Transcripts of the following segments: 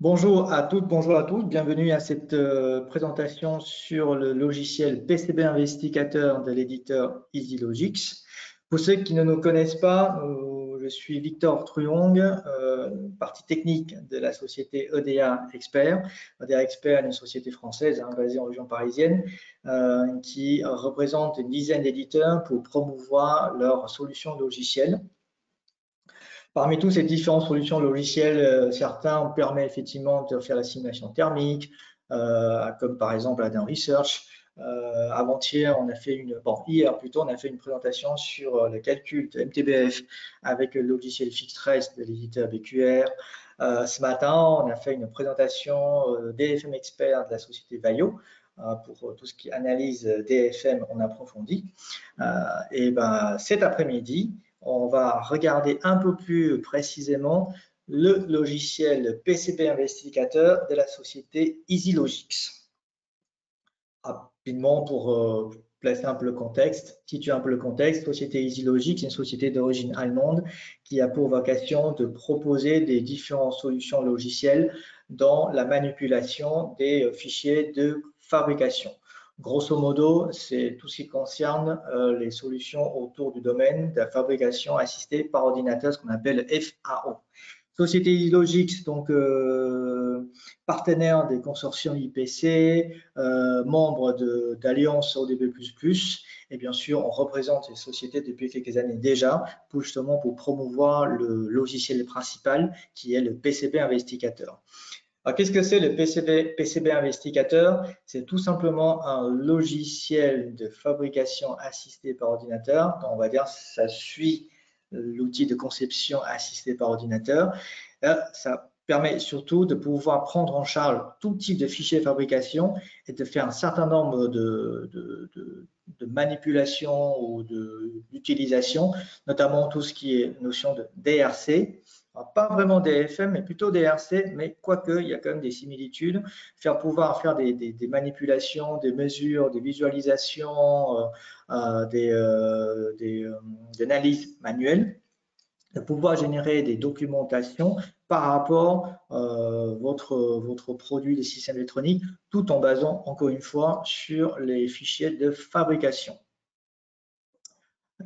Bonjour à toutes, bonjour à tous. Bienvenue à cette présentation sur le logiciel PCB Investigateur de l'éditeur EasyLogix. Pour ceux qui ne nous connaissent pas, je suis Victor Truong, partie technique de la société EDA Expert. EDA Expert est une société française basée en région parisienne qui représente une dizaine d'éditeurs pour promouvoir leurs solutions logicielles. Parmi toutes ces différentes solutions logicielles, certains permettent effectivement de faire la simulation thermique, comme par exemple Adam Research. Avant-hier, hier plutôt, on a fait une présentation sur le calcul de MTBF avec le logiciel FixTrace de l'éditeur BQR. Ce matin, on a fait une présentation DFM Expert de la société Vaio pour tout ce qui analyse DFM en approfondi. Cet après-midi, on va regarder un peu plus précisément le logiciel PCB Investigateur de la société EasyLogix. Rapidement, pour placer un peu le contexte, situer un peu le contexte, société EasyLogix est une société d'origine allemande qui a pour vocation de proposer des différentes solutions logicielles dans la manipulation des fichiers de fabrication. Grosso modo, c'est tout ce qui concerne les solutions autour du domaine de la fabrication assistée par ordinateur, ce qu'on appelle FAO. Société EasyLogix, donc partenaire des consortiums IPC, membre d'Alliance ODB++, et bien sûr, on représente ces sociétés depuis quelques années déjà, justement pour promouvoir le logiciel principal qui est le PCB Investigateur. Qu'est-ce que c'est le PCB Investigateur? C'est tout simplement un logiciel de fabrication assisté par ordinateur. Donc, on va dire ça suit l'outil de conception assisté par ordinateur. Ça permet surtout de pouvoir prendre en charge tout type de fichiers de fabrication et de faire un certain nombre de manipulations ou d'utilisation, notamment tout ce qui est notion de DRC. Pas vraiment DFM, mais plutôt DRC, mais quoique, il y a quand même des similitudes. Pouvoir faire des manipulations, des mesures, des visualisations, des analyses manuelles, de pouvoir générer des documentations par rapport à votre produit de système électronique, tout en basant, encore une fois, sur les fichiers de fabrication.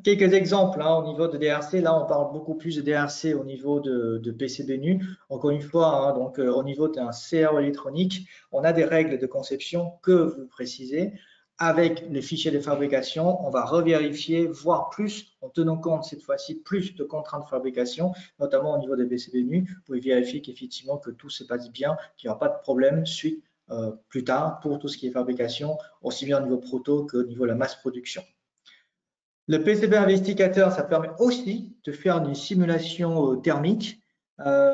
Quelques exemples au niveau de DRC. Là, on parle beaucoup plus de DRC au niveau de PCB-NU. Encore une fois, donc au niveau d'un CAO électronique, on a des règles de conception que vous précisez. Avec les fichiers de fabrication, on va revérifier, voire plus, en tenant compte cette fois-ci plus de contraintes de fabrication, notamment au niveau des PCB-NU, pour vérifier qu'effectivement que tout se passe bien, qu'il n'y aura pas de problème suite plus tard pour tout ce qui est fabrication, aussi bien au niveau proto qu'au niveau de la masse production. Le PCB Investigateur, ça permet aussi de faire une simulation thermique à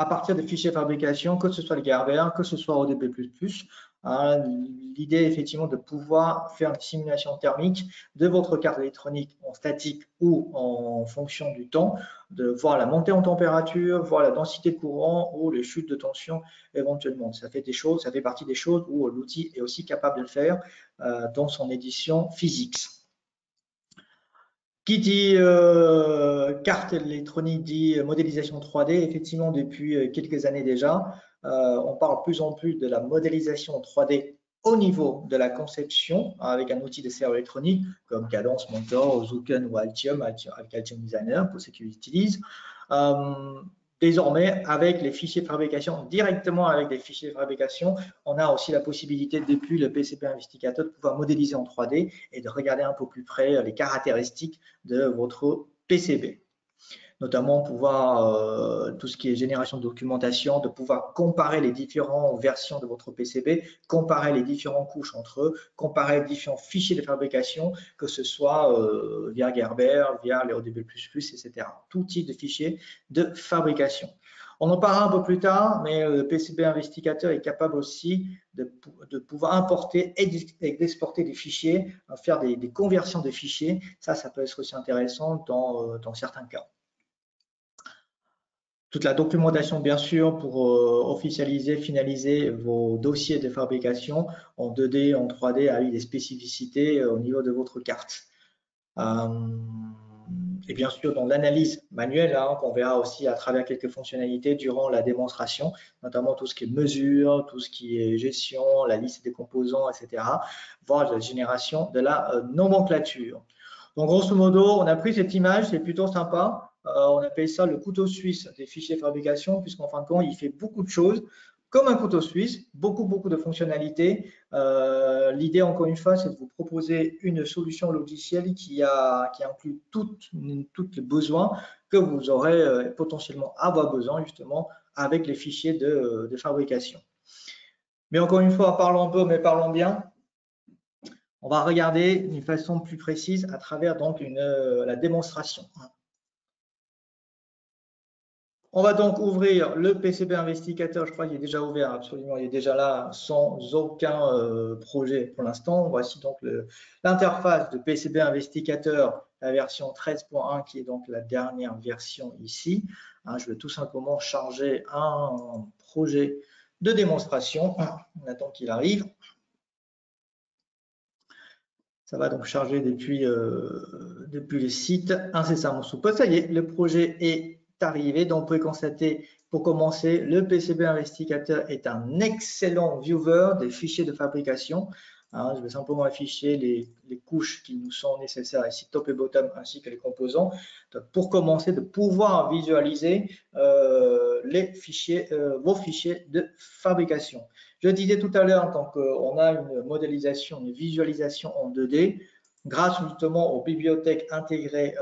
partir des fichiers de fabrication, que ce soit le Gerber, que ce soit ODB++. L'idée est effectivement de pouvoir faire une simulation thermique de votre carte électronique en statique ou en fonction du temps, de voir la montée en température, voir la densité de courant ou les chutes de tension éventuellement. Ça fait partie des choses où l'outil est aussi capable de le faire dans son édition physique. Qui dit carte électronique dit modélisation 3D. Effectivement, depuis quelques années déjà, on parle de plus en plus de la modélisation 3D au niveau de la conception avec un outil de serveur électronique comme Cadence, Mentor, Zuken ou Altium, avec Altium Designer pour ceux qui l'utilisent. Désormais, avec les fichiers de fabrication, directement avec des fichiers de fabrication, on a aussi la possibilité, depuis le PCB Investigateur, de pouvoir modéliser en 3D et de regarder un peu plus près les caractéristiques de votre PCB. Notamment pouvoir, tout ce qui est génération de documentation, de pouvoir comparer les différentes versions de votre PCB, comparer les différentes couches entre eux, comparer les différents fichiers de fabrication, que ce soit via Gerber, via les ODB++, etc. Tout type de fichiers de fabrication. On en parlera un peu plus tard, mais le PCB Investigateur est capable aussi de pouvoir importer et d'exporter des fichiers, faire des conversions de fichiers. Ça peut être aussi intéressant dans certains cas. Toute la documentation, bien sûr, pour officialiser, finaliser vos dossiers de fabrication en 2D, en 3D, avec des spécificités au niveau de votre carte. et bien sûr dans l'analyse manuelle, hein, qu'on verra aussi à travers quelques fonctionnalités durant la démonstration, notamment tout ce qui est mesure, tout ce qui est gestion, la liste des composants, etc., voire la génération de la nomenclature. Donc grosso modo, on a pris cette image, c'est plutôt sympa. On appelle ça le couteau suisse des fichiers de fabrication, puisqu'en fin de compte, il fait beaucoup de choses. Comme un couteau suisse, beaucoup de fonctionnalités. L'idée, encore une fois, c'est de vous proposer une solution logicielle qui inclut tous les besoins que vous aurez potentiellement avoir besoin, justement, avec les fichiers de fabrication. Mais encore une fois, parlons peu, mais parlons bien. On va regarder d'une façon plus précise à travers donc la démonstration. On va donc ouvrir le PCB Investigator. Je crois qu'il est déjà ouvert, absolument, il est déjà là sans aucun projet pour l'instant. Voici donc l'interface de PCB Investigator, la version 13.1 qui est donc la dernière version ici. Je vais tout simplement charger un projet de démonstration. On attend qu'il arrive. Ça va donc charger depuis le site incessamment sous peu. Ça y est, le projet est arrivé. Donc, vous pouvez constater, pour commencer, le PCB Investigator est un excellent viewer des fichiers de fabrication. Je vais simplement afficher les couches qui nous sont nécessaires ici, top et bottom, ainsi que les composants. Donc, pour commencer, de pouvoir visualiser vos fichiers de fabrication. Je disais tout à l'heure, tant qu'on a une modélisation, une visualisation en 2D, grâce justement aux bibliothèques intégrées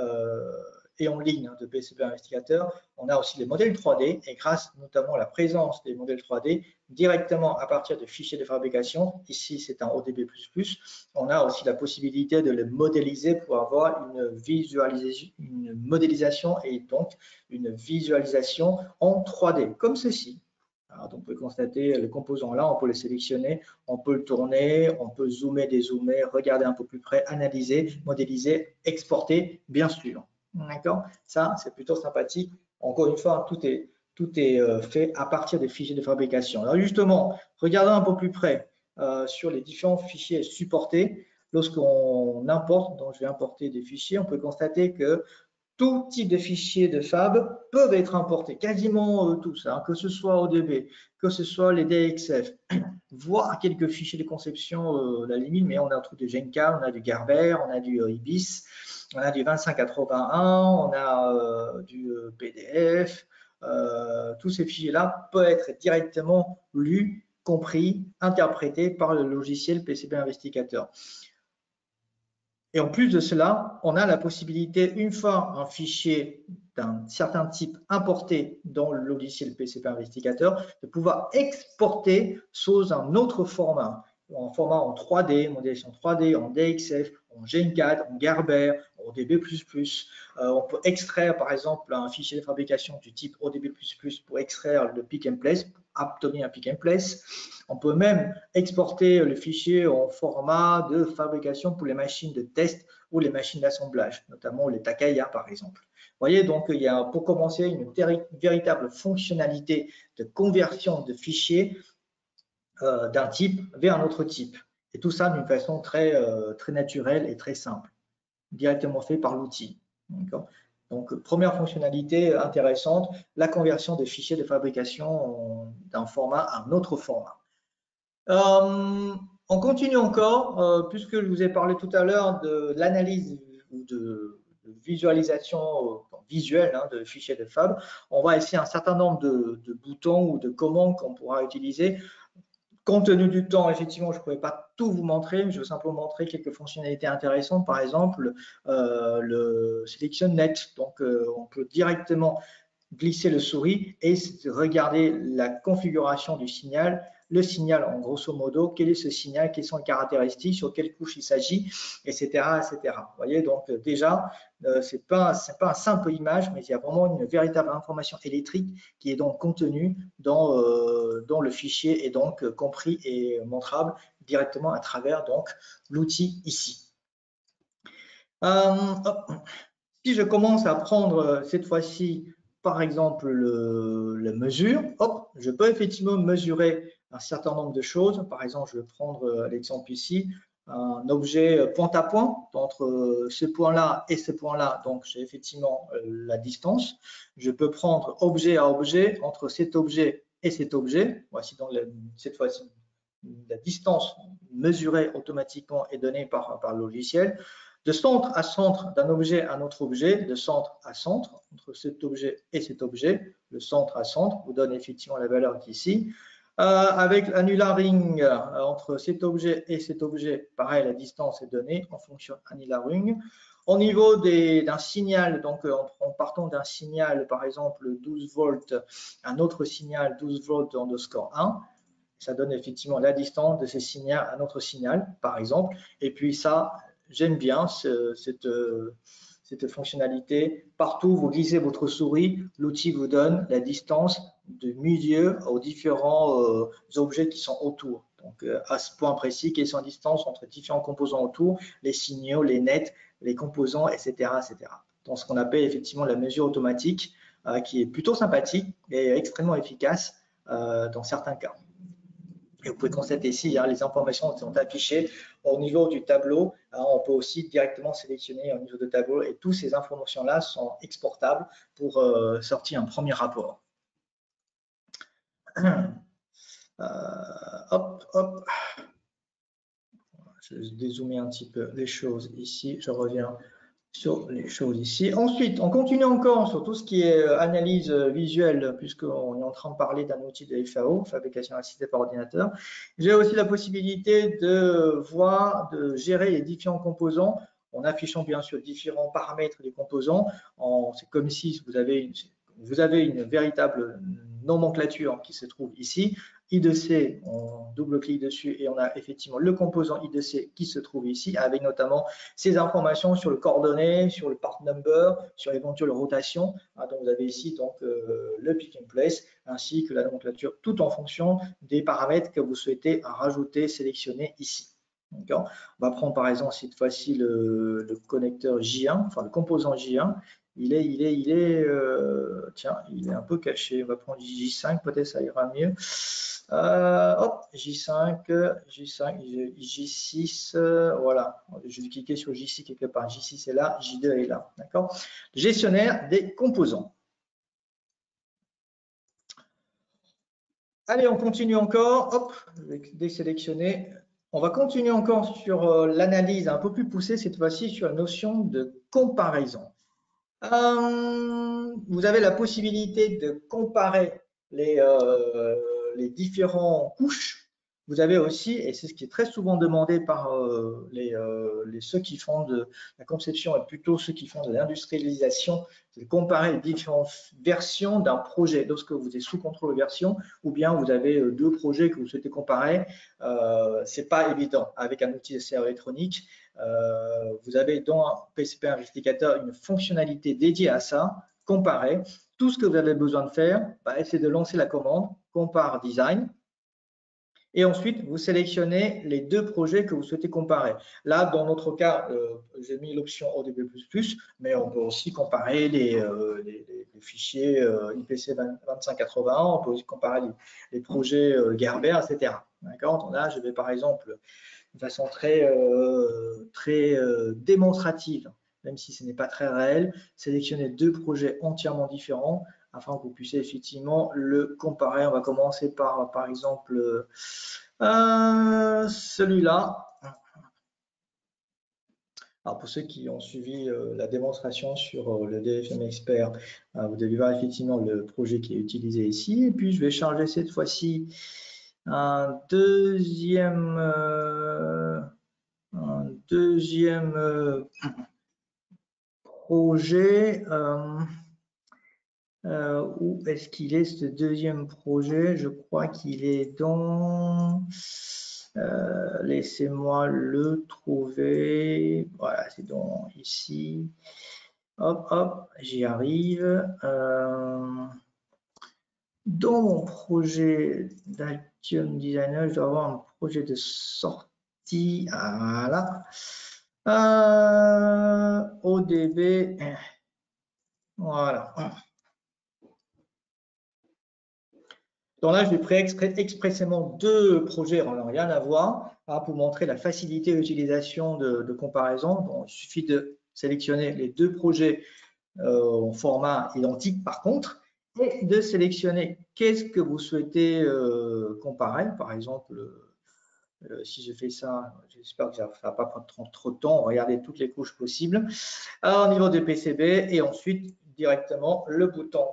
et en ligne de PCB Investigator, on a aussi les modèles 3D et grâce notamment à la présence des modèles 3D directement à partir de fichiers de fabrication, ici c'est un ODB++, on a aussi la possibilité de les modéliser pour avoir une modélisation et donc une visualisation en 3D, comme ceci. Alors, donc, vous pouvez constater le composant là, on peut le sélectionner, on peut le tourner, on peut zoomer, dézoomer, regarder un peu plus près, analyser, modéliser, exporter, bien sûr. D'accord? Ça, c'est plutôt sympathique. Encore une fois, tout est fait à partir des fichiers de fabrication. Alors justement, regardons un peu plus près sur les différents fichiers supportés. Lorsqu'on importe, donc je vais importer des fichiers, on peut constater que tout type de fichiers de fab peuvent être importés, quasiment tous, hein, que ce soit ODB, que ce soit les DXF, voire quelques fichiers de conception, la limite, mais on a un truc de Genka, on a du Gerber, on a du IBIS, on a du 2581, on a du PDF. Tous ces fichiers-là peuvent être directement lus, compris, interprétés par le logiciel PCB Investigator. Et en plus de cela, on a la possibilité, une fois un fichier d'un certain type importé dans le logiciel PCB Investigator, de pouvoir exporter sous un autre format, en format en 3D, modélisation 3D, en DXF, en GenCAD, en Gerber, en ODB++. On peut extraire par exemple un fichier de fabrication du type ODB++ pour extraire le pick and place, obtenir un pick and place. On peut même exporter le fichier en format de fabrication pour les machines de test ou les machines d'assemblage, notamment les Takaya par exemple. Vous voyez, donc il y a pour commencer une véritable fonctionnalité de conversion de fichiers d'un type vers un autre type. Et tout ça d'une façon très naturelle et très simple, directement fait par l'outil. Donc, première fonctionnalité intéressante, la conversion des fichiers de fabrication d'un format à un autre format. On continue encore, puisque je vous ai parlé tout à l'heure de l'analyse ou de visualisation visuelle de fichiers de fab. On va essayer un certain nombre de boutons ou de commandes qu'on pourra utiliser. Compte tenu du temps, effectivement, je ne pourrais pas tout vous montrer, mais je vais simplement montrer quelques fonctionnalités intéressantes. Par exemple, le Selection Net. Donc, on peut directement glisser le souris et regarder la configuration du signal. Le signal, en grosso modo, quel est ce signal, quelles sont les caractéristiques, sur quelle couche il s'agit, etc., etc. Vous voyez, donc déjà, c'est pas un simple image, mais il y a vraiment une véritable information électrique qui est donc contenue dans le fichier et donc compris et montrable directement à travers donc l'outil ici. Si je commence à prendre cette fois-ci par exemple la mesure, hop, je peux effectivement mesurer un certain nombre de choses. Par exemple, je vais prendre l'exemple ici, un objet point à point entre ce point-là et ce point-là. Donc, j'ai effectivement la distance. Je peux prendre objet à objet entre cet objet et cet objet. Voici donc cette fois-ci la distance mesurée automatiquement est donnée par le logiciel. De centre à centre d'un objet à un autre objet, de centre à centre, entre cet objet et cet objet, le centre à centre vous donne effectivement la valeur qui est ici. Avec l'annularing entre cet objet et cet objet, pareil, la distance est donnée en fonction annularing. Au niveau d'un signal, donc en partant d'un signal, par exemple 12 volts, un autre signal 12 volts underscore 1, ça donne effectivement la distance de ce signal à un autre signal, par exemple. Et puis ça, j'aime bien cette fonctionnalité. Partout où vous glissez votre souris, l'outil vous donne la distance de milieu aux différents objets qui sont autour. Donc, à ce point précis, quelle est sa distance entre différents composants autour, les signaux, les nets, les composants, etc., etc. Donc, ce qu'on appelle effectivement la mesure automatique, qui est plutôt sympathique et extrêmement efficace dans certains cas. Et vous pouvez constater ici, les informations sont affichées au niveau du tableau. On peut aussi directement sélectionner au niveau de tableau et toutes ces informations-là sont exportables pour sortir un premier rapport. Hop, hop. Je vais dézoomer un petit peu les choses ici. Je reviens sur les choses ici. Ensuite, on continue encore sur tout ce qui est analyse visuelle, puisqu'on est en train de parler d'un outil de FAO, fabrication assistée par ordinateur. J'ai aussi la possibilité de voir, de gérer les différents composants en affichant bien sûr différents paramètres des composants. C'est comme si vous avez une véritable nomenclature qui se trouve ici. I2C, on double-clique dessus et on a effectivement le composant I2C qui se trouve ici, avec notamment ces informations sur le coordonnées, sur le part number, sur l'éventuelle rotation. Donc vous avez ici donc, le pick and place, ainsi que la nomenclature, tout en fonction des paramètres que vous souhaitez rajouter, sélectionner ici. On va prendre par exemple cette fois-ci le connecteur J1, enfin le composant J1. Il est un peu caché. On va prendre J5, peut-être ça ira mieux. Hop, J5, J6, voilà. Je vais cliquer sur J6 quelque part. J6 est là, J2 est là. D'accord. Gestionnaire des composants. Allez, on continue encore. Hop, je vais désélectionner. On va continuer encore sur l'analyse un peu plus poussée, cette fois-ci sur la notion de comparaison. Vous avez la possibilité de comparer les différentes couches. Vous avez aussi, et c'est ce qui est très souvent demandé par ceux qui font de la conception et plutôt ceux qui font de l'industrialisation, c'est de comparer les différentes versions d'un projet. Lorsque vous êtes sous contrôle de version, ou bien vous avez deux projets que vous souhaitez comparer, c'est pas évident avec un outil de CR électronique. Vous avez dans PCB Investigator une fonctionnalité dédiée à ça, comparer. Tout ce que vous avez besoin de faire, c'est de lancer la commande compare design. Et ensuite, vous sélectionnez les deux projets que vous souhaitez comparer. Là, dans notre cas, j'ai mis l'option ODB++, mais on peut aussi comparer les fichiers IPC 2581, on peut aussi comparer les projets Gerber, etc. D'accord. Là, je vais par exemple, de façon très démonstrative, même si ce n'est pas très réel, sélectionner deux projets entièrement différents afin que vous puissiez effectivement le comparer. On va commencer par exemple, celui-là. Alors pour ceux qui ont suivi la démonstration sur le DFM Expert, vous devez voir effectivement le projet qui est utilisé ici. Et puis je vais charger cette fois-ci un deuxième projet. Où est-ce qu'il est ce deuxième projet? Je crois qu'il est dans... laissez-moi le trouver. Voilà, c'est dans ici. Hop, hop, j'y arrive. Dans mon projet d'Altium Designer, je dois avoir un projet de sortie. Voilà. ODB. Voilà. Donc là, j'ai pris expressément deux projets, on n'a rien à voir. pour montrer la facilité d'utilisation de comparaison. Bon, il suffit de sélectionner les deux projets en format identique par contre, et de sélectionner qu'est-ce que vous souhaitez comparer. Par exemple, si je fais ça, j'espère que ça ne va pas prendre trop de temps. Regardez toutes les couches possibles. Alors, au niveau des PCB, et ensuite directement le bouton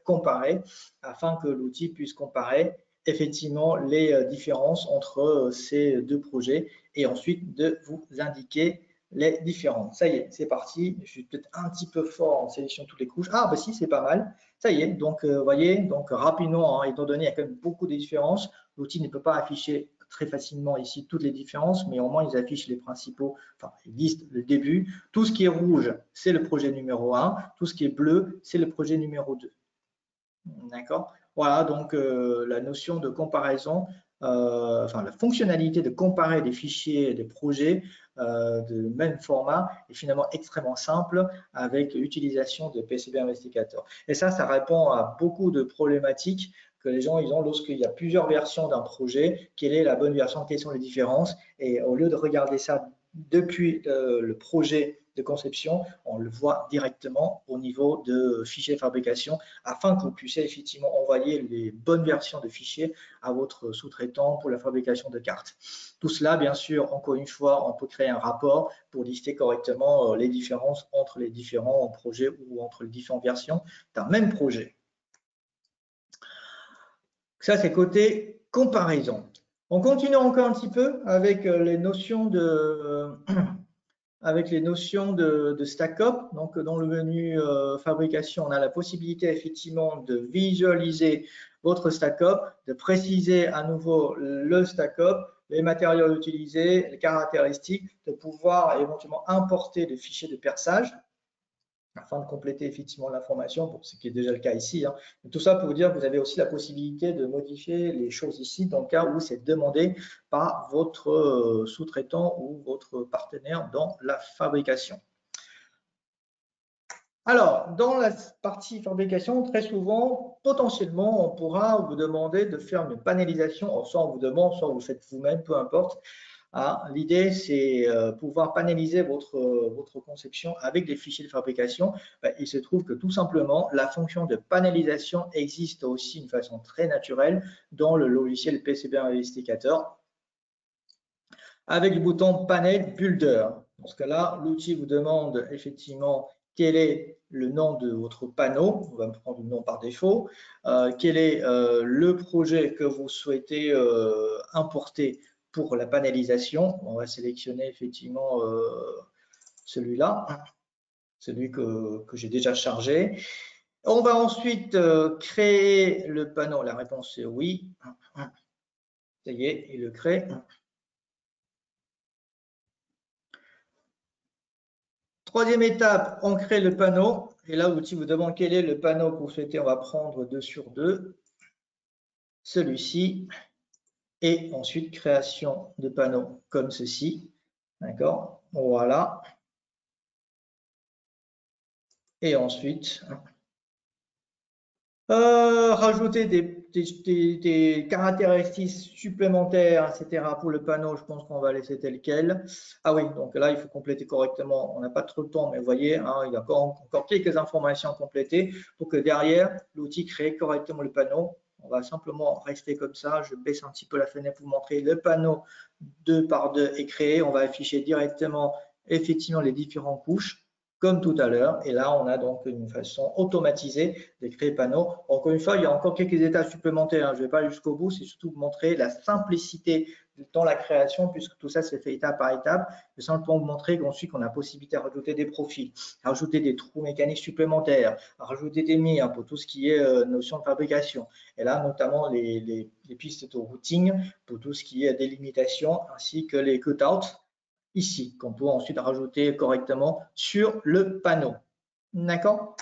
comparer, afin que l'outil puisse comparer effectivement les différences entre ces deux projets et ensuite de vous indiquer les différences. Ça y est, c'est parti. Je suis peut-être un petit peu fort en sélection toutes les couches. Ah, bah si, c'est pas mal. Ça y est, donc vous voyez, donc rapidement, hein, étant donné qu'il y a quand même beaucoup de différences, l'outil ne peut pas afficher très facilement ici toutes les différences, mais au moins ils affichent les principaux, enfin ils listent le début. Tout ce qui est rouge, c'est le projet numéro 1. Tout ce qui est bleu, c'est le projet numéro 2. D'accord? Voilà, donc la notion de comparaison, enfin la fonctionnalité de comparer des fichiers, des projets de même format est finalement extrêmement simple avec l'utilisation de PCB Investigator. Et ça répond à beaucoup de problématiques que les gens ils ont lorsqu'il y a plusieurs versions d'un projet, quelle est la bonne version, quelles sont les différences, et au lieu de regarder ça depuis le projet de conception, on le voit directement au niveau de fichiers de fabrication afin que vous puissiez effectivement envoyer les bonnes versions de fichiers à votre sous-traitant pour la fabrication de cartes. Tout cela, bien sûr, encore une fois, on peut créer un rapport pour lister correctement les différences entre les différents projets ou entre les différentes versions d'un même projet. Ça, c'est côté comparaison. On continue encore un petit peu avec les notions de stack-up. Donc, dans le menu fabrication, on a la possibilité effectivement de visualiser votre stack-up, de préciser à nouveau le stack-up, les matériaux utilisés, les caractéristiques, de pouvoir éventuellement importer des fichiers de perçage afin de compléter effectivement l'information, bon, ce qui est déjà le cas ici. Hein. Tout ça pour vous dire que vous avez aussi la possibilité de modifier les choses ici dans le cas où c'est demandé par votre sous-traitant ou votre partenaire dans la fabrication. Alors, dans la partie fabrication, très souvent, potentiellement, on pourra vous demander de faire une panélisation, soit on vous demande, soit vous le faites vous-même, peu importe. Ah, l'idée, c'est pouvoir panéliser votre conception avec des fichiers de fabrication. Ben, il se trouve que tout simplement, la fonction de panélisation existe aussi d'une façon très naturelle dans le logiciel PCB Investigator avec le bouton Panel Builder. Dans ce cas-là, l'outil vous demande effectivement quel est le nom de votre panneau. On va prendre le nom par défaut. Quel est le projet que vous souhaitez importer pour la panélisation. On va sélectionner effectivement celui-là, celui que j'ai déjà chargé. On va ensuite créer le panneau. La réponse est oui. Ça y est, il le crée. Troisième étape, on crée le panneau. Et là, l'outil vous demande quel est le panneau que vous souhaitez. On va prendre 2 sur 2. Celui-ci. Et ensuite, création de panneau comme ceci. D'accord? Voilà. Et ensuite, rajouter des caractéristiques supplémentaires, etc. pour le panneau, je pense qu'on va laisser tel quel. Ah oui, donc là, il faut compléter correctement. On n'a pas trop de temps, mais vous voyez, hein, il y a encore quelques informations à compléter pour que derrière, l'outil crée correctement le panneau. On va simplement rester comme ça. Je baisse un petit peu la fenêtre pour vous montrer le panneau 2 par 2 est créé. On va afficher directement, effectivement, les différentes couches comme tout à l'heure. Et là, on a donc une façon automatisée de créer panneau. Encore une fois, il y a encore quelques étapes supplémentaires. Hein. Je ne vais pas aller jusqu'au bout, c'est surtout vous montrer la simplicité dans la création, puisque tout ça, c'est fait étape par étape. Je vais simplement vous montrer qu'ensuite, on a la possibilité de rajouter des profils, rajouter des trous mécaniques supplémentaires, rajouter des mires pour tout ce qui est notion de fabrication. Et là, notamment les pistes de routing pour tout ce qui est délimitation, ainsi que les cutouts ici, qu'on peut ensuite rajouter correctement sur le panneau. D'accord?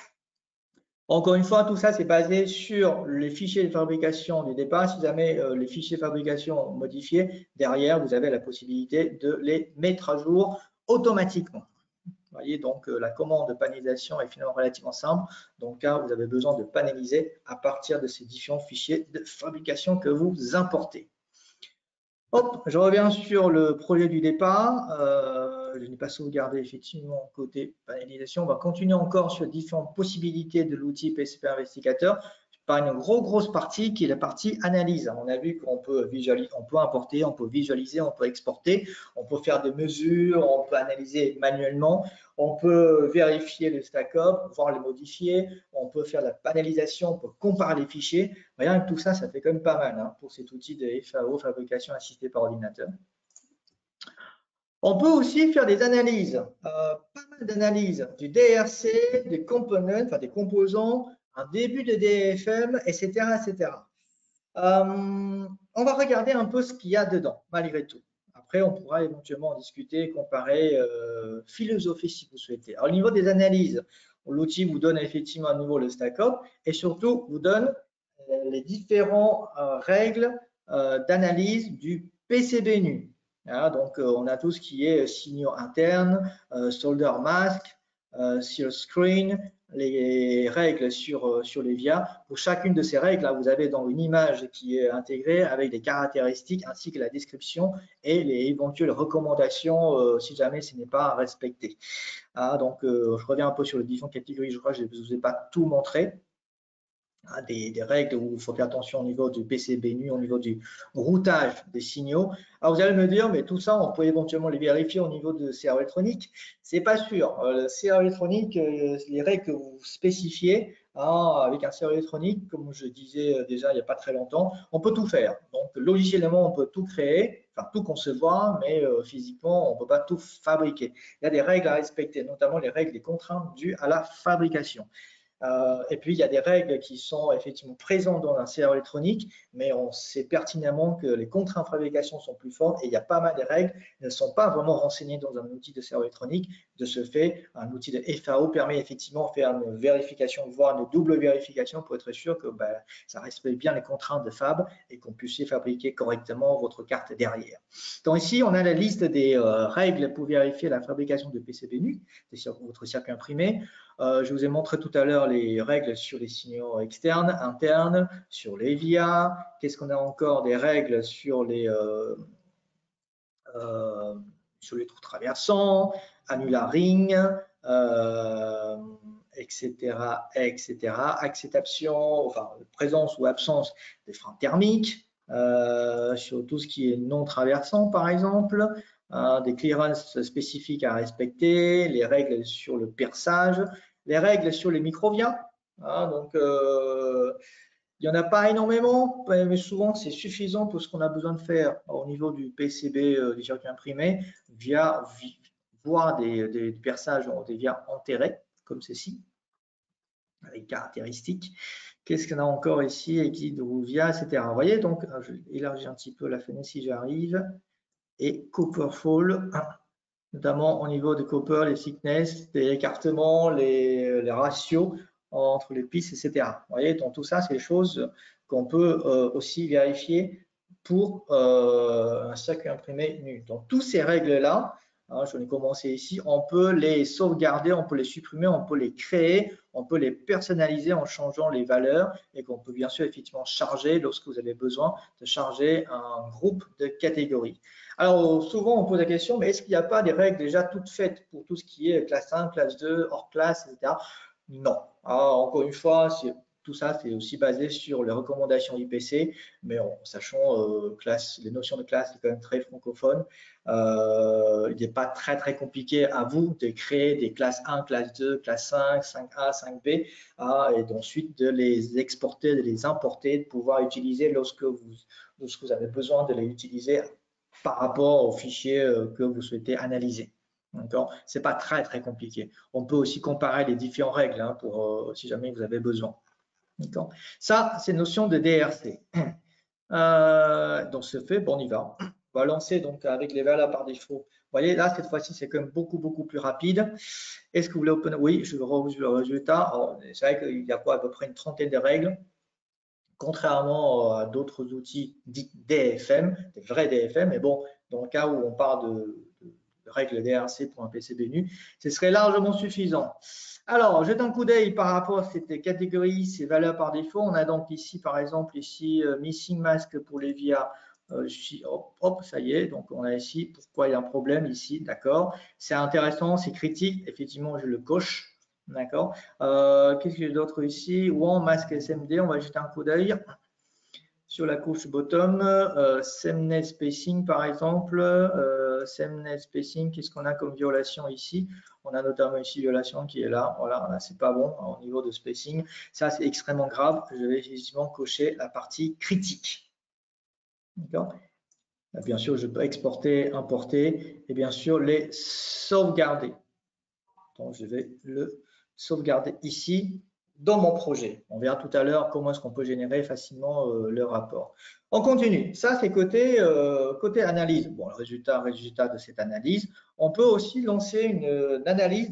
Encore une fois, tout ça, c'est basé sur les fichiers de fabrication du départ. Si jamais les fichiers de fabrication modifiés, derrière, vous avez la possibilité de les mettre à jour automatiquement. Vous voyez, donc la commande de panélisation est finalement relativement simple. Donc là, vous avez besoin de panéliser à partir de ces différents fichiers de fabrication que vous importez. Hop, je reviens sur le projet du départ. Je n'ai pas sauvegardé effectivement côté panélisation. On va continuer encore sur différentes possibilités de l'outil PCB Investigateur par une grosse partie qui est la partie analyse. On a vu qu'on peut visualiser, on peut importer, on peut visualiser, on peut exporter, on peut faire des mesures, on peut analyser manuellement, on peut vérifier le stack-up, voire les modifier, on peut faire la panélisation, on peut comparer les fichiers. Rien que tout ça, ça fait quand même pas mal hein, pour cet outil de FAO, fabrication assistée par ordinateur. On peut aussi faire des analyses, pas mal d'analyses du DRC, des components, enfin des composants, un début de DFM, etc. etc. On va regarder un peu ce qu'il y a dedans, malgré tout. Après, on pourra éventuellement en discuter, comparer, philosophie si vous souhaitez. Alors, au niveau des analyses, l'outil vous donne effectivement à nouveau le stack-up et surtout vous donne les différentes règles d'analyse du PCB-NU. Donc, on a tout ce qui est signaux internes, solder mask, seal screen, les règles sur les VIA. Pour chacune de ces règles, là, vous avez dans une image qui est intégrée avec des caractéristiques ainsi que la description et les éventuelles recommandations si jamais ce n'est pas respecté. Donc, je reviens un peu sur les différentes catégories. Je crois que je ne vous ai pas tout montré. Des règles où il faut faire attention au niveau du PCB-NU, au niveau du routage des signaux. Alors vous allez me dire, mais tout ça, on peut éventuellement les vérifier au niveau de CR électronique. C'est pas sûr. Le CR électronique, les règles que vous spécifiez avec un CR électronique, comme je disais déjà il n'y a pas très longtemps, on peut tout faire. Donc logiciellement, on peut tout créer, enfin tout concevoir, mais physiquement, on ne peut pas tout fabriquer. Il y a des règles à respecter, notamment les règles des contraintes dues à la fabrication. Et puis, il y a des règles qui sont effectivement présentes dans un CR électronique, mais on sait pertinemment que les contraintes de fabrication sont plus fortes et il y a pas mal de règles qui ne sont pas vraiment renseignées dans un outil de CR électronique. De ce fait, un outil de FAO permet effectivement de faire une vérification, voire une double vérification pour être sûr que ça respecte bien les contraintes de fab et qu'on puisse fabriquer correctement votre carte derrière. Donc ici, on a la liste des règles pour vérifier la fabrication de PCB-NU, votre circuit imprimé. Je vous ai montré tout à l'heure les règles sur les signaux externes, internes, sur les VIA. Qu'est-ce qu'on a encore? Des règles sur les trous traversants, annular ring, etc., etc. Acceptation, enfin présence ou absence des freins thermiques, sur tout ce qui est non traversant par exemple. Des clearances spécifiques à respecter, les règles sur le perçage, les règles sur les microvias. Donc, il n'y en a pas énormément, mais souvent c'est suffisant pour ce qu'on a besoin de faire au niveau du PCB, du circuit imprimé, voire des perçages, des vias enterrés, comme ceci, avec caractéristiques. Qu'est-ce qu'on a encore ici? Exit ou via, etc. Vous voyez, donc, je vais élargir un petit peu la fenêtre si j'arrive. Et copper fall, notamment au niveau de copper, les thickness, les écartements, les ratios entre les pistes, etc. Vous voyez, donc tout ça, c'est des choses qu'on peut aussi vérifier pour un circuit imprimé nu. Donc, toutes ces règles-là, je vais commencer ici, on peut les sauvegarder, on peut les supprimer, on peut les créer, on peut les personnaliser en changeant les valeurs et qu'on peut bien sûr effectivement charger lorsque vous avez besoin de charger un groupe de catégories. Alors, souvent, on pose la question, mais est-ce qu'il n'y a pas des règles déjà toutes faites pour tout ce qui est classe 1, classe 2, hors classe, etc. Non. Alors, encore une fois, tout ça, c'est aussi basé sur les recommandations IPC, mais sachant les notions de classe, c'est quand même très francophone. Il n'est pas très compliqué à vous de créer des classes 1, classe 2, classe 5, 5A, 5B, et ensuite de les exporter, de les importer, de pouvoir utiliser lorsque vous avez besoin de les utiliser par rapport aux fichiers que vous souhaitez analyser. Ce n'est pas très compliqué. On peut aussi comparer les différentes règles pour si jamais vous avez besoin. Ça, c'est une notion de DRC. Donc, ce fait, bon, on y va. On va lancer donc avec les valeurs par défaut. Vous voyez, là, cette fois-ci, c'est quand même beaucoup plus rapide. Est-ce que vous voulez open? Oui, je revois le résultat. C'est vrai qu'il y a à peu près une trentaine de règles. Contrairement à d'autres outils dits DFM, des vrais DFM, mais bon, dans le cas où on parle de règles DRC pour un PCB nu, ce serait largement suffisant. Alors, jetons un coup d'œil par rapport à cette catégorie, ces valeurs par défaut. On a donc ici, par exemple, ici, missing mask pour les VIA, hop, ça y est, donc on a ici pourquoi il y a un problème ici, d'accord. C'est intéressant, c'est critique, effectivement, je le coche, d'accord. Qu'est-ce que j'ai d'autre ici? WAN, masque SMD, on va jeter un coup d'œil. Sur la couche bottom, Semnet spacing par exemple, Semnet spacing, qu'est-ce qu'on a comme violation ici? On a notamment ici violation qui est là, voilà, là c'est pas bon au niveau de spacing, ça c'est extrêmement grave, je vais effectivement cocher la partie critique. D'accord. Bien sûr, je peux exporter, importer et bien sûr les sauvegarder. Donc je vais le sauvegarder ici dans mon projet. On verra tout à l'heure comment est-ce qu'on peut générer facilement le rapport. On continue. Ça, c'est côté analyse. Bon, le résultat de cette analyse. On peut aussi lancer une analyse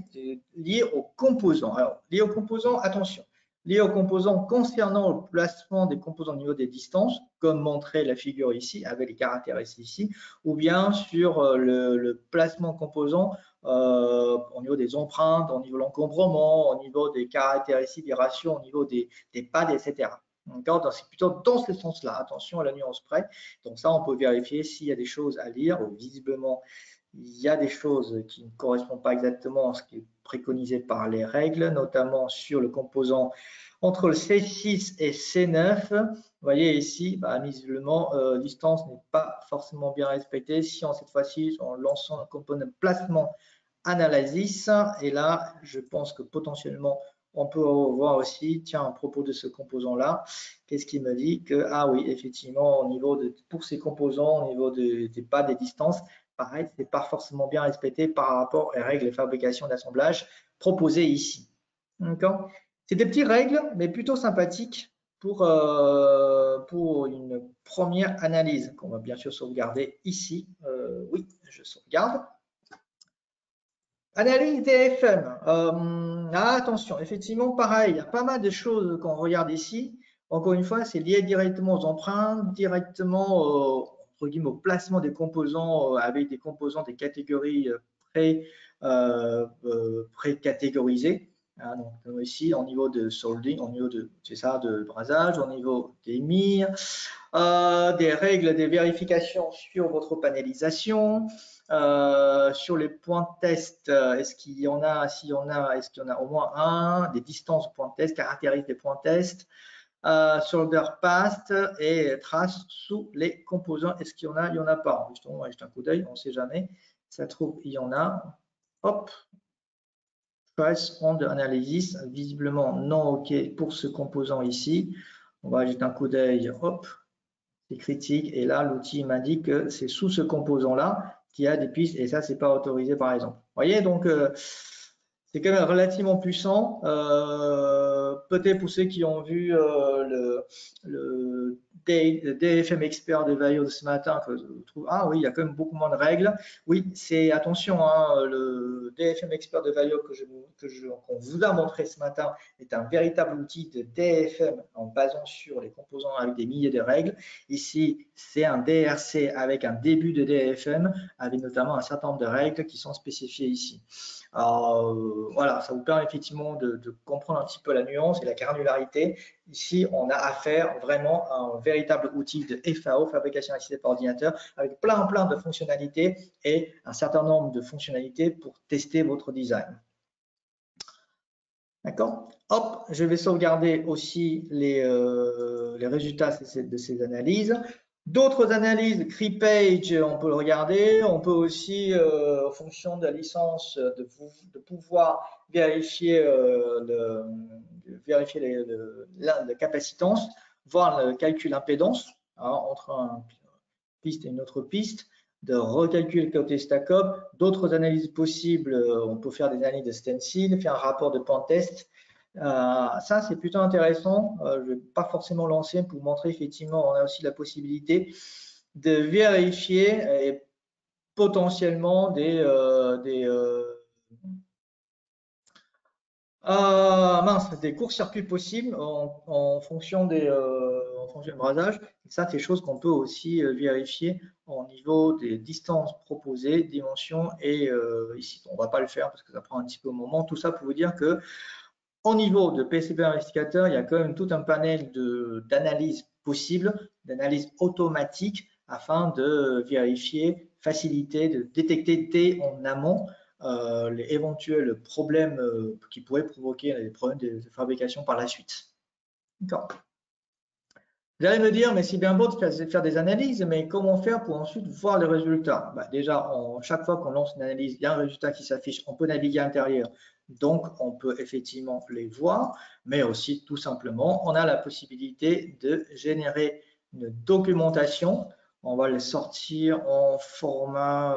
liée aux composants. Alors, liée aux composants, attention. Liée aux composants concernant le placement des composants au niveau des distances, comme montré la figure ici, avec les caractéristiques ici, ou bien sur le placement composant au niveau des empreintes, au niveau de l'encombrement, au niveau des caractéristiques, des ratios, au niveau des pads, etc. C'est plutôt dans ce sens-là. Attention à la nuance près. Donc ça, on peut vérifier s'il y a des choses à lire. Visiblement, il y a des choses qui ne correspondent pas exactement à ce qui est préconisé par les règles, notamment sur le composant entre le C6 et C9. Vous voyez ici, visiblement, distance n'est pas forcément bien respectée. Si cette fois-ci, en lançant un composant de placement analysis, et là, je pense que potentiellement, on peut voir aussi, tiens, à propos de ce composant-là, qu'est-ce qui me dit que, ah oui, effectivement, au niveau pour ces composants, au niveau des pas des distances, pareil, ce n'est pas forcément bien respecté par rapport aux règles de fabrication d'assemblage proposées ici. D'accord. C'est des petites règles, mais plutôt sympathiques pour une première analyse qu'on va bien sûr sauvegarder ici. Oui, je sauvegarde. Analyse DFM. Attention, effectivement, pareil, il y a pas mal de choses qu'on regarde ici. Encore une fois, c'est lié directement aux empreintes, directement au placement des composants avec des composants des catégories pré-catégorisées. Donc ici, au niveau de solding, au niveau de brasage, au niveau des mires, des règles de vérification sur votre panélisation. Sur les points de test, est-ce qu'il y en a? S'il y en a, est-ce qu'il y en a au moins un? Des distances points de test, caractéristiques des points de test, solder past et trace sous les composants. Est-ce qu'il y en a? Il n'y en a pas. Justement, on va jeter un coup d'œil, on ne sait jamais. Ça trouve, il y en a. Hop. Trace on the analysis. Visiblement, non OK pour ce composant ici. On va jeter un coup d'œil. Hop. C'est critique. Et là, l'outil m'indique que c'est sous ce composant-là qu'il y a des pistes et ça, c'est pas autorisé par exemple. Vous voyez, donc c'est quand même relativement puissant. Peut-être pour ceux qui ont vu le DFM Expert de Vaio de ce matin, que je trouve, ah oui, il y a quand même beaucoup moins de règles. Oui, c'est attention, hein, le DFM Expert de Vaio qu'on vous a montré ce matin est un véritable outil de DFM en basant sur les composants avec des milliers de règles. Ici, c'est un DRC avec un début de DFM, avec notamment un certain nombre de règles qui sont spécifiées ici. Alors, voilà, ça vous permet effectivement de comprendre un petit peu la nuance et la granularité. Ici, on a affaire vraiment à un véritable outil de FAO, fabrication assistée par ordinateur, avec plein de fonctionnalités et un certain nombre de fonctionnalités pour tester votre design. D'accord. Hop, je vais sauvegarder aussi les résultats de ces analyses. D'autres analyses, CreePage, on peut le regarder. On peut aussi, en fonction de la licence, de pouvoir vérifier, la capacitance, voir le calcul impédance entre une piste et une autre piste, de recalculer le côté stack-up. D'autres analyses possibles, on peut faire des analyses de stencil, faire un rapport de point test. Ça, c'est plutôt intéressant. Je ne vais pas forcément lancer pour vous montrer effectivement, on a aussi la possibilité de vérifier et potentiellement des courts-circuits possibles en fonction du brasage. Et ça, c'est des choses qu'on peut aussi vérifier au niveau des distances proposées, dimensions. Et ici, on ne va pas le faire parce que ça prend un petit peu de moment. Tout ça pour vous dire que au niveau de PCB Investigateur, il y a quand même tout un panel d'analyses possibles, d'analyses automatiques afin de vérifier, faciliter, de détecter dès en amont les éventuels problèmes qui pourraient provoquer des problèmes de fabrication par la suite. D'accord. Vous allez me dire, mais c'est bien beau de faire des analyses, mais comment faire pour ensuite voir les résultats? Déjà, chaque fois qu'on lance une analyse, il y a un résultat qui s'affiche, on peut naviguer à l'intérieur, donc on peut effectivement les voir, mais aussi tout simplement, on a la possibilité de générer une documentation. On va le sortir en format,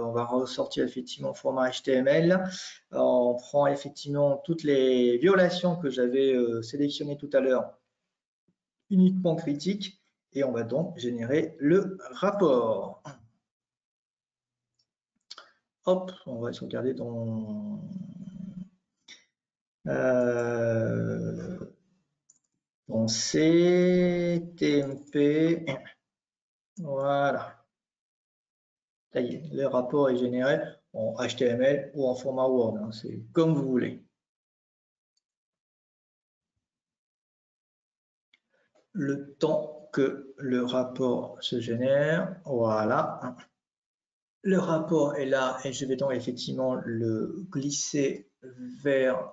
on va ressortir effectivement en format HTML. On prend effectivement toutes les violations que j'avais sélectionnées tout à l'heure, uniquement critique, et on va donc générer le rapport. Hop, on va se regarder dans CTMP. Voilà. Ça y est, le rapport est généré en HTML ou en format Word, hein, c'est comme vous voulez. Le temps que le rapport se génère, voilà. Le rapport est là et je vais donc effectivement le glisser vers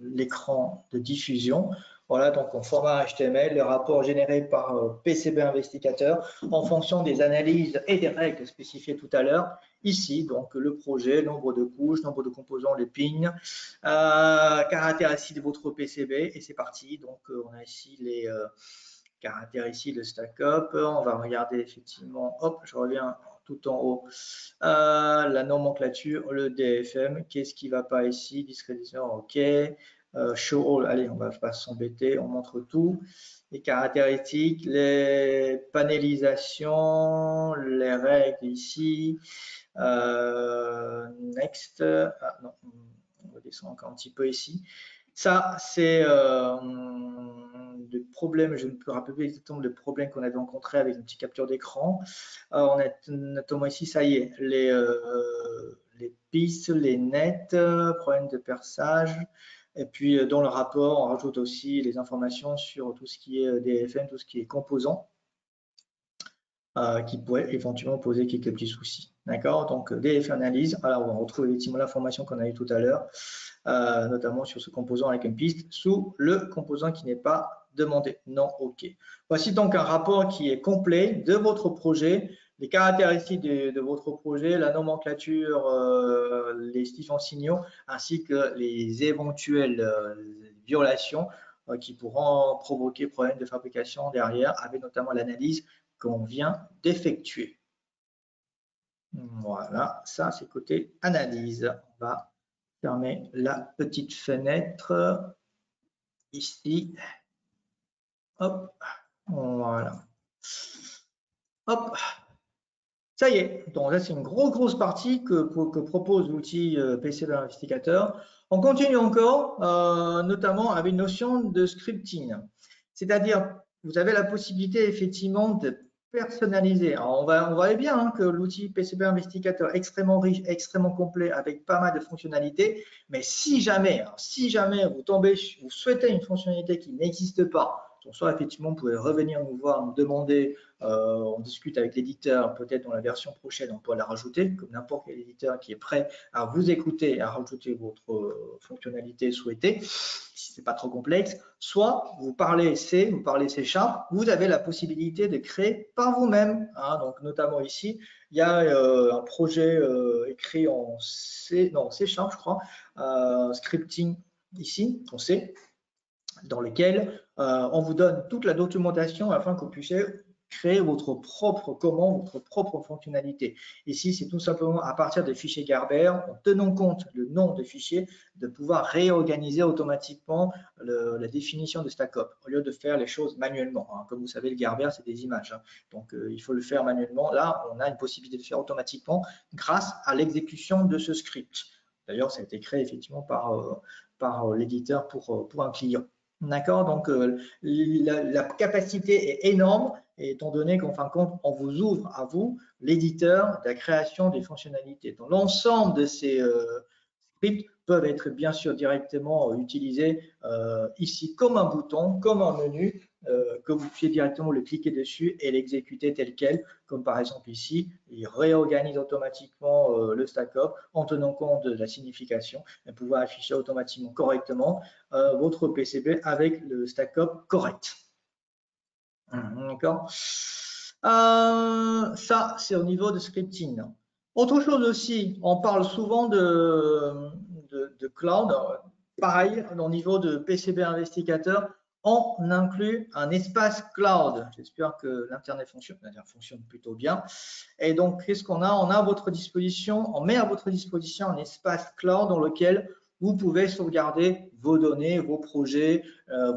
l'écran de diffusion. Voilà, donc en format HTML, le rapport généré par PCB Investigator en fonction des analyses et des règles spécifiées tout à l'heure. Ici, donc le projet, nombre de couches, nombre de composants, les pins, caractéristiques de votre PCB et c'est parti. Donc on a ici les caractéristiques de stack-up. On va regarder effectivement, hop, je reviens tout en haut, la nomenclature, le DFM, qu'est-ce qui ne va pas ici, discrétion, ok, show all, allez, on ne va pas s'embêter, on montre tout, les caractéristiques, les panélisations, les règles ici, next, ah non, on va descendre encore un petit peu ici. Ça, c'est le problème, je ne peux rappeler plus exactement le problème qu'on avait rencontré avec une petite capture d'écran. On a notamment ici, ça y est, les pistes, les nets, problème de perçage. Et puis, dans le rapport, on rajoute aussi les informations sur tout ce qui est DFM, tout ce qui est composants, qui pourraient éventuellement poser quelques petits soucis. D'accord? Donc, DFM analyse. Alors, on retrouve effectivement l'information qu'on a eu tout à l'heure, notamment sur ce composant avec une piste, sous le composant qui n'est pas demandé. Non, OK. Voici donc un rapport qui est complet de votre projet, les caractéristiques de votre projet, la nomenclature, les différents signaux, ainsi que les éventuelles violations qui pourront provoquer problème de fabrication derrière, avec notamment l'analyse qu'on vient d'effectuer. Voilà, ça c'est côté analyse. On va fermer la petite fenêtre ici. Hop, voilà. Hop, ça y est. Donc là, c'est une grosse partie que propose l'outil PCB Investigator. On continue encore, notamment avec une notion de scripting. C'est-à-dire, vous avez la possibilité effectivement de personnaliser. Alors, on voit bien hein, que l'outil PCB Investigator est extrêmement riche, extrêmement complet, avec pas mal de fonctionnalités. Mais si jamais vous souhaitez une fonctionnalité qui n'existe pas, soit effectivement, vous pouvez revenir nous voir, nous demander, on discute avec l'éditeur, peut-être dans la version prochaine, on peut la rajouter, comme n'importe quel éditeur qui est prêt à vous écouter et à rajouter votre fonctionnalité souhaitée, si ce n'est pas trop complexe. Soit vous parlez C, vous parlez C#, vous avez la possibilité de créer par vous-même. Hein, donc notamment ici, il y a un projet écrit en C, non, C#, je crois, scripting ici, en C, dans lequel on vous donne toute la documentation afin que vous puissiez créer votre propre commande, votre propre fonctionnalité. Ici, c'est tout simplement à partir des fichiers Gerber, en tenant compte le nom de fichier, de pouvoir réorganiser automatiquement la définition de stack-up, au lieu de faire les choses manuellement. Hein. Comme vous savez, le Gerber, c'est des images. Hein. Donc, il faut le faire manuellement. Là, on a une possibilité de le faire automatiquement grâce à l'exécution de ce script. D'ailleurs, ça a été créé effectivement par l'éditeur pour un client. D'accord, donc la capacité est énorme, et étant donné qu'en fin de compte, on vous ouvre à vous, l'éditeur, la création des fonctionnalités. Donc l'ensemble de ces scripts peuvent être bien sûr directement utilisés ici comme un bouton, comme un menu, que vous puissiez directement le cliquer dessus et l'exécuter tel quel, comme par exemple ici, il réorganise automatiquement le stack-up en tenant compte de la signification et pouvoir afficher automatiquement correctement votre PCB avec le stack-up correct. D'accord. Ça, c'est au niveau de scripting. Autre chose aussi, on parle souvent de cloud. Pareil, au niveau de PCB Investigator, on inclut un espace cloud. J'espère que l'Internet fonctionne plutôt bien. Et donc, qu'est-ce qu'on a? On a à votre disposition, on met à votre disposition un espace cloud dans lequel vous pouvez sauvegarder vos données, vos projets,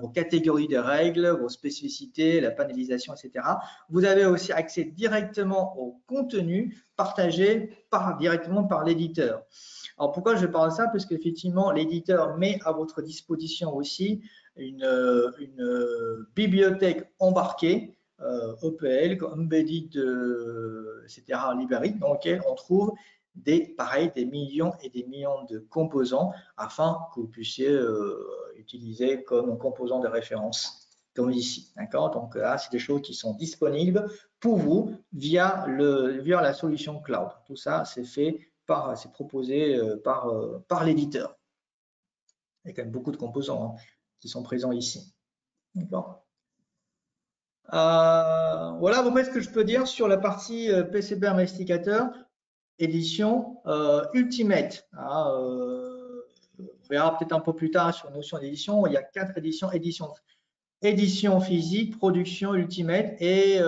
vos catégories de règles, vos spécificités, la panélisation, etc. Vous avez aussi accès directement au contenu partagé directement par l'éditeur. Alors pourquoi je parle de ça? Parce qu'effectivement, l'éditeur met à votre disposition aussi une bibliothèque embarquée, EPL, Embedded, etc., library, dans laquelle on trouve des millions et des millions de composants afin que vous puissiez utiliser comme composants de référence, comme ici. D'accord? Donc là, c'est des choses qui sont disponibles pour vous via la solution cloud. Tout ça, c'est proposé par l'éditeur. Il y a quand même beaucoup de composants qui sont présents ici. D'accord? Voilà à peu près ce que je peux dire sur la partie PCB Investigator édition Ultimate. On verra peut-être un peu plus tard sur la notion d'édition. Il y a 4 éditions. Édition physique, production, Ultimate et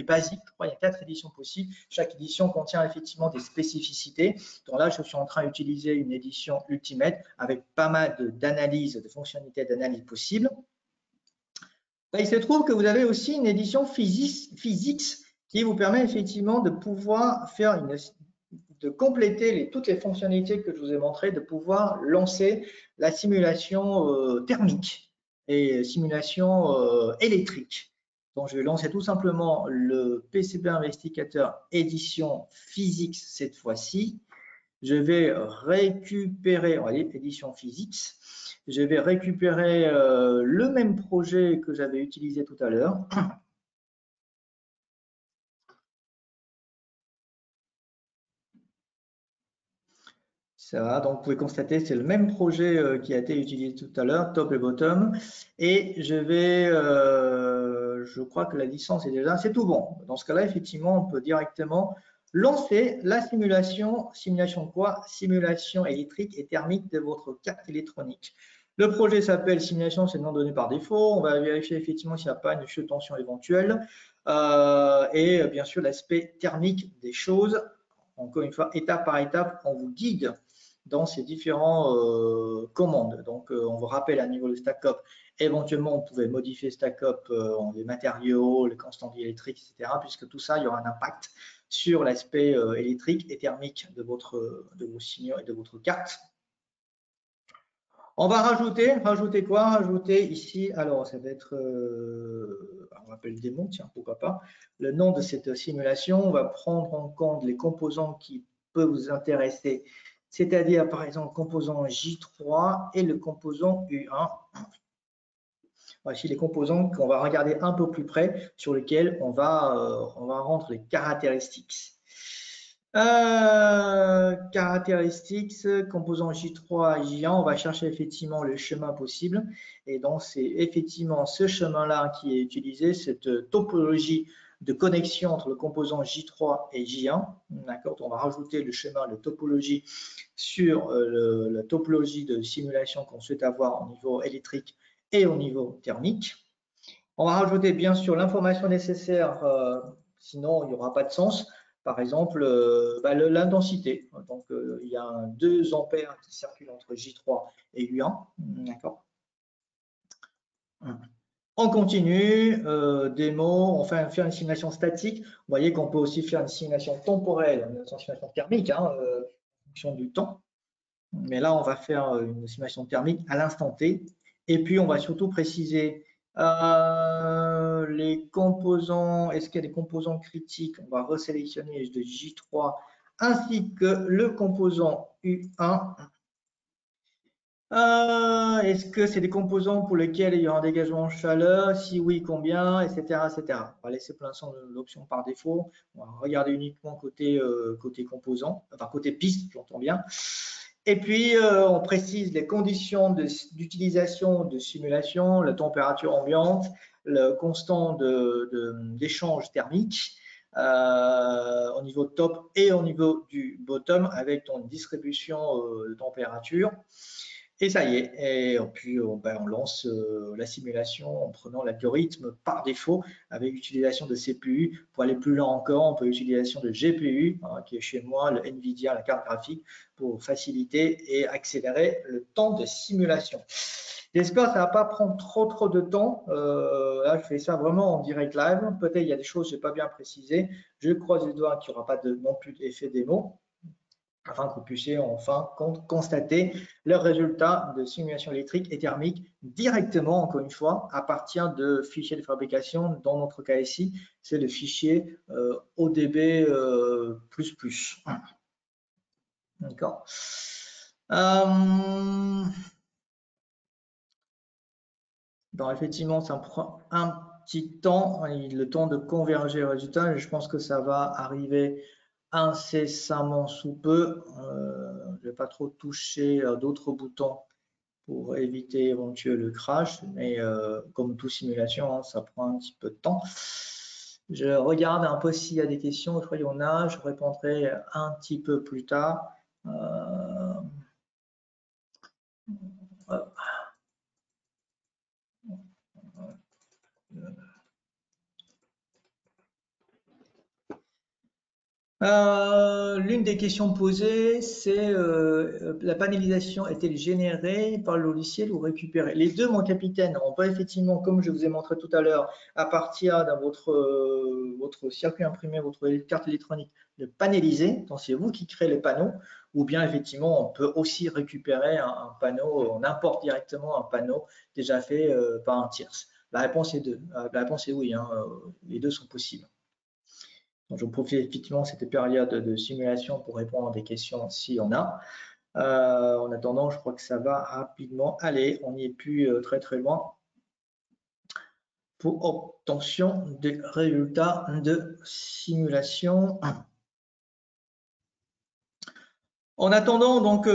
basique. Je crois qu'il y a 4 éditions possibles. Chaque édition contient effectivement des spécificités. Donc là, je suis en train d'utiliser une édition Ultimate avec pas mal d'analyses, de fonctionnalités d'analyse possibles. Il se trouve que vous avez aussi une édition Physics qui vous permet effectivement de pouvoir de compléter toutes les fonctionnalités que je vous ai montrées, de pouvoir lancer la simulation thermique et simulation électrique. Donc, je vais lancer tout simplement le PCB Investigator édition Physics cette fois-ci. Je vais récupérer, édition Physics. Je vais récupérer le même projet que j'avais utilisé tout à l'heure. Ça va, donc vous pouvez constater c'est le même projet qui a été utilisé tout à l'heure, top et bottom. Et je crois que la licence est déjà, c'est tout bon. Dans ce cas-là, effectivement, on peut directement lancer la simulation. Simulation de quoi? Simulation électrique et thermique de votre carte électronique. Le projet s'appelle simulation, c'est le nom donné par défaut. On va vérifier effectivement s'il n'y a pas une chute de tension éventuelle. Et bien sûr, l'aspect thermique des choses. Encore une fois, étape par étape, on vous guide dans ces différentes commandes. Donc, on vous rappelle à niveau de stack-up, éventuellement, on pouvait modifier stack-up les matériaux, les constantes électriques, etc., puisque tout ça, il y aura un impact sur l'aspect électrique et thermique de vos signaux et de votre carte. On va rajouter quoi? Rajouter ici, alors ça va être, on va appeler le démon, tiens, pourquoi pas, le nom de cette simulation. On va prendre en compte les composants qui peuvent vous intéresser, c'est-à-dire par exemple le composant J3 et le composant U1. Voici les composants qu'on va regarder un peu plus près, sur lesquels on va rendre les caractéristiques. Caractéristiques, composant J3 J1, on va chercher effectivement le chemin possible. Et donc, c'est effectivement ce chemin-là qui est utilisé, cette topologie de connexion entre le composant J3 et J1. D'accord, on va rajouter le chemin de topologie sur la topologie de simulation qu'on souhaite avoir au niveau électrique et au niveau thermique. On va rajouter bien sûr l'information nécessaire, sinon il n'y aura pas de sens. Par exemple, l'intensité. Donc, il y a un 2 ampères qui circule entre J3 et U1. D'accord. On continue, démo, on fait une simulation statique. Vous voyez qu'on peut aussi faire une simulation temporelle, une simulation thermique, en fonction du temps. Mais là, on va faire une simulation thermique à l'instant T. Et puis, on va surtout préciser les composants. Est-ce qu'il y a des composants critiques? On va resélectionner de J3 ainsi que le composant U1. Est-ce que c'est des composants pour lesquels il y aura un dégagement de chaleur? Si oui, combien, etc., etc. On va laisser pour l'instant l'option par défaut. On va regarder uniquement côté, côté composant, enfin côté piste, j'entends bien. Et puis, on précise les conditions d'utilisation de simulation, la température ambiante, le constant d'échange thermique au niveau top et au niveau du bottom avec ton distribution de température. Et ça y est, et puis ben, on lance la simulation en prenant l'algorithme par défaut avec l'utilisation de CPU. Pour aller plus loin encore, on peut l'utilisation de GPU, hein, qui est chez moi le NVIDIA, la carte graphique, pour faciliter et accélérer le temps de simulation. J'espère que ça ne va pas prendre trop de temps. Là, je fais ça vraiment en direct live. Peut-être il y a des choses que je n'ai pas bien précisées. Je croise les doigts qu'il n'y aura pas non plus d'effet démo, afin que vous puissiez enfin constater le résultat de simulation électrique et thermique directement, encore une fois, à partir de fichiers de fabrication. Dans notre cas ici, c'est le fichier ODB++. D'accord. Donc, effectivement, ça prend un petit temps, le temps de converger le résultat. Je pense que ça va arriver incessamment sous peu. Je ne vais pas trop toucher d'autres boutons pour éviter éventuel crash, mais comme toute simulation, hein, ça prend un petit peu de temps. Je regarde un peu s'il y a des questions. Je crois qu'il y en a. Je répondrai un petit peu plus tard. L'une des questions posées, c'est la panélisation est-elle générée par le logiciel ou récupérée? Les deux, mon capitaine. On peut effectivement, comme je vous ai montré tout à l'heure, à partir de votre circuit imprimé, votre carte électronique, le panéliser. Donc, c'est vous qui créez les panneaux. Ou bien, effectivement, on peut aussi récupérer un panneau, on importe directement un panneau déjà fait par un tierce. La réponse est deux. La réponse est oui, hein, les deux sont possibles. Donc, je profite effectivement de cette période de simulation pour répondre à des questions s'il y en a. En attendant, je crois que ça va rapidement aller. On n'y est plus très loin pour obtention des résultats de simulation. En attendant, donc,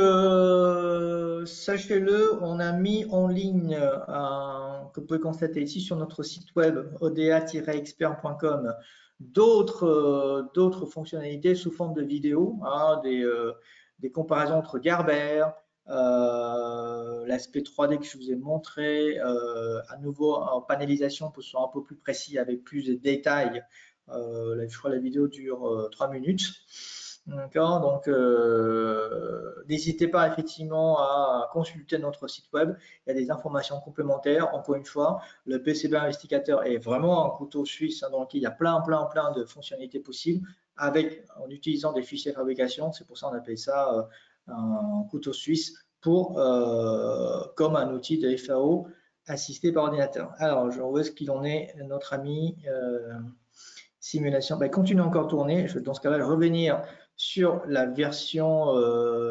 sachez-le, on a mis en ligne, que vous pouvez constater ici sur notre site web oda-expert.com, d'autres fonctionnalités sous forme de vidéos, hein, des comparaisons entre Gerber, l'aspect 3D que je vous ai montré, à nouveau en panélisation pour que ce soit un peu plus précis avec plus de détails. Là, je crois que la vidéo dure 3 minutes. D'accord, donc n'hésitez pas effectivement à consulter notre site web. Il y a des informations complémentaires. Encore une fois, le PCB Investigateur est vraiment un couteau suisse, hein, dans lequel il y a plein de fonctionnalités possibles en utilisant des fichiers de fabrication. C'est pour ça qu'on appelle ça un couteau suisse comme un outil de FAO assisté par ordinateur. Alors, je vois ce qu'il en est, notre ami simulation. Ben, continue encore à tourner. Je vais dans ce cas-là revenir sur la version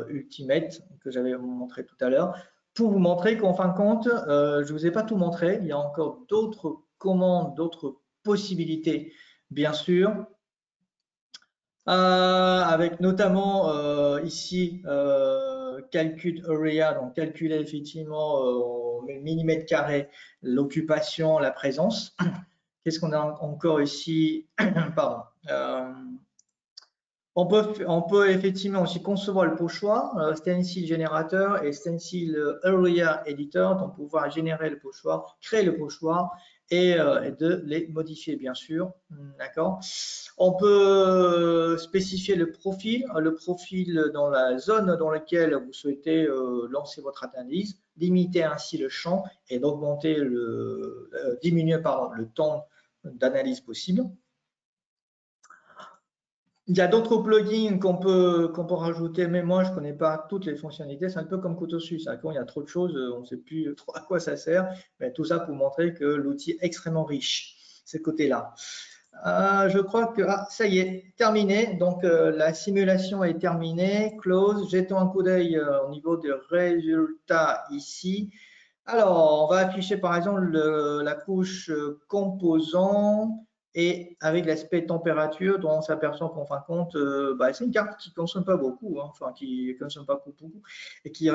Ultimate que j'avais montré tout à l'heure pour vous montrer qu'en fin de compte, je ne vous ai pas tout montré. Il y a encore d'autres commandes, d'autres possibilités, bien sûr, avec notamment ici calcul area, donc calculer effectivement au millimètre carré l'occupation, la présence. Qu'est-ce qu'on a encore ici? Pardon. On peut effectivement aussi concevoir le pochoir, stencil générateur et stencil area editor, donc pouvoir générer le pochoir, créer le pochoir et de les modifier bien sûr. D'accord. On peut spécifier le profil dans la zone dans laquelle vous souhaitez lancer votre analyse, limiter ainsi le champ et d'augmenter diminuer le temps d'analyse possible. Il y a d'autres plugins qu'on peut rajouter, mais moi, je ne connais pas toutes les fonctionnalités. C'est un peu comme couteau suisse. Quand il y a trop de choses, on ne sait plus trop à quoi ça sert. Mais tout ça pour montrer que l'outil est extrêmement riche, ce côté-là. Je crois que ça y est, terminé. Donc, la simulation est terminée. Close. Jetons un coup d'œil au niveau des résultats ici. Alors, on va afficher par exemple la couche composant et avec l'aspect température dont on s'aperçoit qu'en fin de compte, c'est une carte qui ne consomme pas beaucoup, hein, enfin qui ne consomme pas beaucoup et qui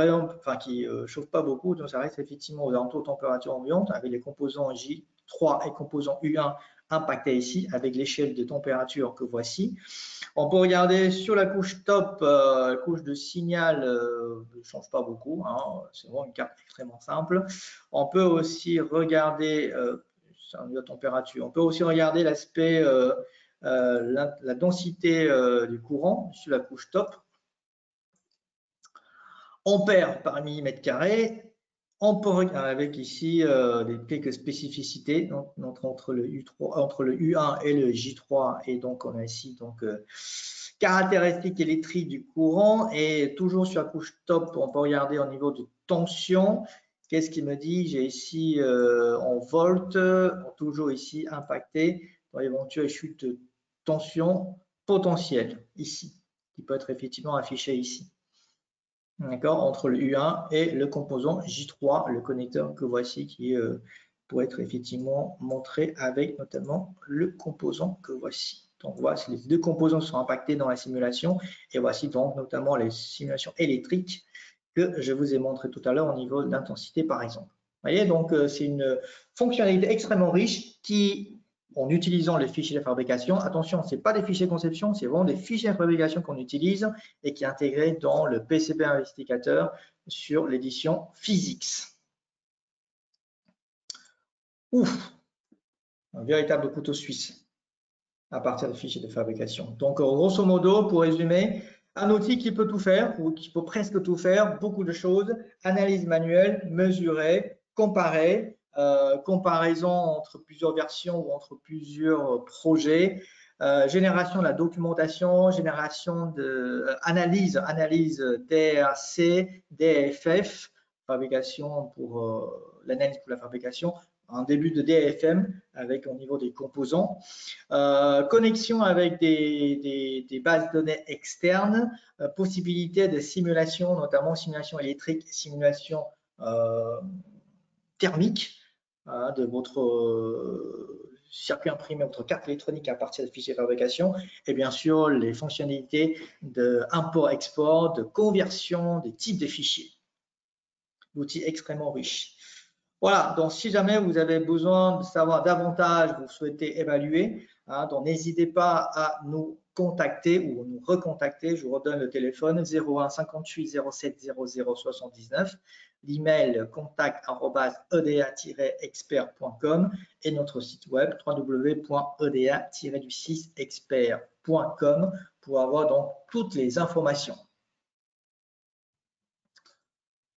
chauffe pas beaucoup, donc ça reste effectivement aux alentours de température ambiante avec les composants J3 et composants U1 impactés ici avec l'échelle de température que voici. On peut regarder sur la couche top, la couche de signal ne change pas beaucoup, hein, c'est vraiment une carte extrêmement simple. On peut aussi regarder la température, on peut aussi regarder l'aspect, la densité du courant sur la couche top. Ampères par millimètre carré. On peut regarder avec ici quelques spécificités entre le U1 et le J3 et donc on a ici caractéristiques électriques du courant et toujours sur la couche top on peut regarder au niveau de tension. Qu'est-ce qu'il me dit? J'ai ici en volts, toujours ici impacté dans l'éventuelle chute de tension potentielle ici, qui peut être effectivement affiché ici. D'accord, entre le U1 et le composant J3, le connecteur que voici qui pourrait être effectivement montré avec notamment le composant que voici. Donc voici les deux composants qui sont impactés dans la simulation et voici donc notamment les simulations électriques que je vous ai montré tout à l'heure au niveau d'intensité par exemple. Vous voyez, donc c'est une fonctionnalité extrêmement riche qui, en utilisant les fichiers de fabrication, attention, ce n'est pas des fichiers de conception, c'est vraiment des fichiers de fabrication qu'on utilise et qui est intégré dans le PCB Investigator sur l'édition Physics. Ouf, un véritable couteau suisse à partir de fichiers de fabrication. Donc, grosso modo, pour résumer, un outil qui peut tout faire ou qui peut presque tout faire, beaucoup de choses, analyse manuelle, mesurer, comparer, comparaison entre plusieurs versions ou entre plusieurs projets, génération de la documentation, génération de analyse DRC, DFF, fabrication pour l'analyse pour la fabrication, un début de DFM avec au niveau des composants, connexion avec des bases de données externes, possibilité de simulation, notamment simulation électrique, simulation thermique de votre circuit imprimé, votre carte électronique à partir de fichiers de fabrication, et bien sûr les fonctionnalités d'import-export, de conversion des types de fichiers. L'outil extrêmement riche. Voilà, donc si jamais vous avez besoin de savoir davantage, vous souhaitez évaluer, hein, donc n'hésitez pas à nous contacter ou nous recontacter. Je vous redonne le téléphone 01 58 07 00 79, l'email contact@eda-expert.com et notre site web www.eda-expert.com pour avoir donc toutes les informations.